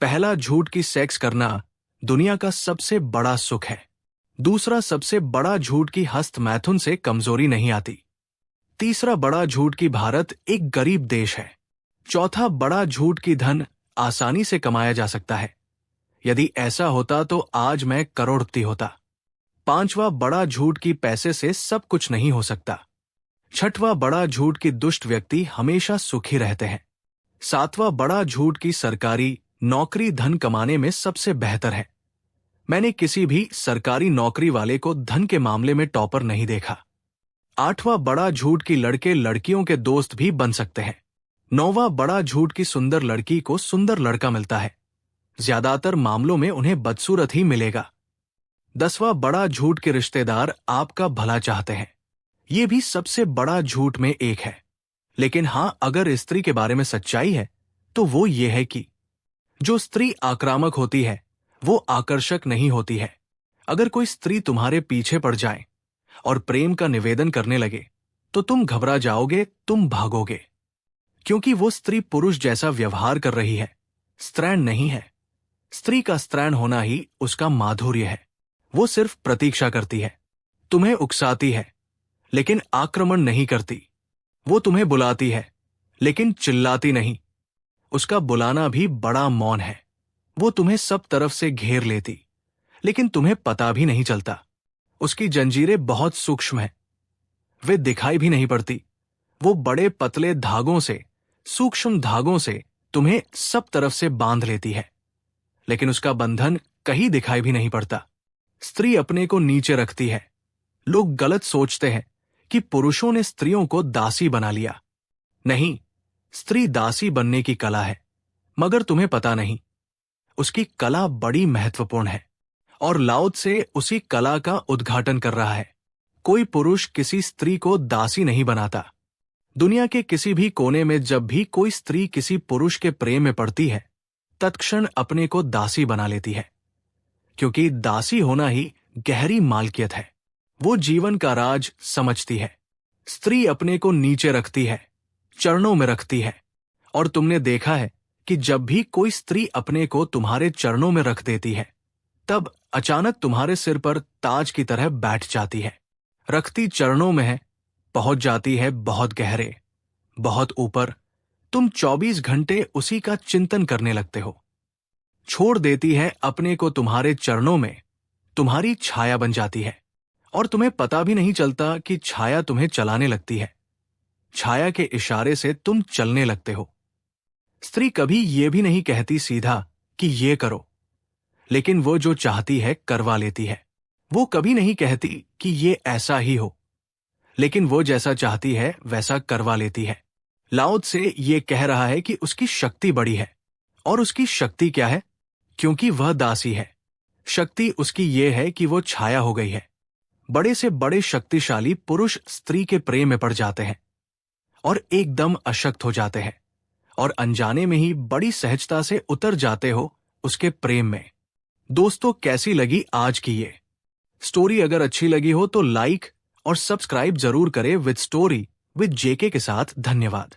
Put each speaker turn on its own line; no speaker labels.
पहला झूठ कि सेक्स करना दुनिया का सबसे बड़ा सुख है। दूसरा सबसे बड़ा झूठ कि हस्त मैथुन से कमजोरी नहीं आती। तीसरा बड़ा झूठ कि भारत एक गरीब देश है। चौथा बड़ा झूठ कि धन आसानी से कमाया जा सकता है। यदि ऐसा होता तो आज मैं करोड़पति होता। पांचवा बड़ा झूठ कि पैसे से सब कुछ नहीं हो सकता। छठवां बड़ा झूठ कि दुष्ट व्यक्ति हमेशा सुखी रहते हैं। सातवां बड़ा झूठ कि सरकारी नौकरी धन कमाने में सबसे बेहतर है। मैंने किसी भी सरकारी नौकरी वाले को धन के मामले में टॉपर नहीं देखा। आठवां बड़ा झूठ कि लड़के लड़कियों के दोस्त भी बन सकते हैं। नौवां बड़ा झूठ कि सुंदर लड़की को सुंदर लड़का मिलता है। ज्यादातर मामलों में उन्हें बदसूरत ही मिलेगा। 10वां बड़ा झूठ कि रिश्तेदार आपका भला चाहते हैं। ये भी सबसे बड़ा झूठ में एक है। लेकिन हां, अगर स्त्री के बारे में सच्चाई है तो वो ये है कि जो स्त्री आक्रामक होती है वो आकर्षक नहीं होती है। अगर कोई स्त्री तुम्हारे पीछे पड़ जाए और प्रेम का निवेदन करने लगे तो तुम घबरा जाओगे, तुम भागोगे, क्योंकि वो स्त्री पुरुष जैसा व्यवहार कर रही है, स्त्रैण नहीं है। स्त्री का स्त्रैण होना ही उसका माधुर्य है। वो सिर्फ प्रतीक्षा करती है, तुम्हें उकसाती है लेकिन आक्रमण नहीं करती। वो तुम्हें बुलाती है लेकिन चिल्लाती नहीं। उसका बुलाना भी बड़ा मौन है। वो तुम्हें सब तरफ से घेर लेती लेकिन तुम्हें पता भी नहीं चलता। उसकी जंजीरें बहुत सूक्ष्म हैं, वे दिखाई भी नहीं पड़ती। वो बड़े पतले धागों से, सूक्ष्म धागों से तुम्हें सब तरफ से बांध लेती है, लेकिन उसका बंधन कहीं दिखाई भी नहीं पड़ता। स्त्री अपने को नीचे रखती है। लोग गलत सोचते हैं कि पुरुषों ने स्त्रियों को दासी बना लिया। नहीं, स्त्री दासी बनने की कला है, मगर तुम्हें पता नहीं। उसकी कला बड़ी महत्वपूर्ण है और लाओ त्से उसी कला का उद्घाटन कर रहा है। कोई पुरुष किसी स्त्री को दासी नहीं बनाता। दुनिया के किसी भी कोने में जब भी कोई स्त्री किसी पुरुष के प्रेम में पड़ती है, तत्क्षण अपने को दासी बना लेती है, क्योंकि दासी होना ही गहरी मालकियत है। वो जीवन का राज समझती है। स्त्री अपने को नीचे रखती है, चरणों में रखती है, और तुमने देखा है कि जब भी कोई स्त्री अपने को तुम्हारे चरणों में रख देती है, तब अचानक तुम्हारे सिर पर ताज की तरह बैठ जाती है। रखती चरणों में है, पहुंच जाती है बहुत गहरे, बहुत ऊपर। तुम 24 घंटे उसी का चिंतन करने लगते हो। छोड़ देती है अपने को तुम्हारे चरणों में, तुम्हारी छाया बन जाती है, और तुम्हें पता भी नहीं चलता कि छाया तुम्हें चलाने लगती है। छाया के इशारे से तुम चलने लगते हो। स्त्री कभी ये भी नहीं कहती सीधा कि ये करो, लेकिन वो जो चाहती है करवा लेती है। वो कभी नहीं कहती कि ये ऐसा ही हो, लेकिन वो जैसा चाहती है वैसा करवा लेती है। लाओ त्से ये कह रहा है कि उसकी शक्ति बड़ी है, और उसकी शक्ति क्या है? क्योंकि वह दासी है। शक्ति उसकी ये है कि वो छाया हो गई है। बड़े से बड़े शक्तिशाली पुरुष स्त्री के प्रेम में पड़ जाते हैं और एकदम अशक्त हो जाते हैं, और अनजाने में ही बड़ी सहजता से उतर जाते हो उसके प्रेम में। दोस्तों, कैसी लगी आज की ये स्टोरी? अगर अच्छी लगी हो तो लाइक और सब्सक्राइब जरूर करें विद स्टोरी विद जेके के साथ। धन्यवाद।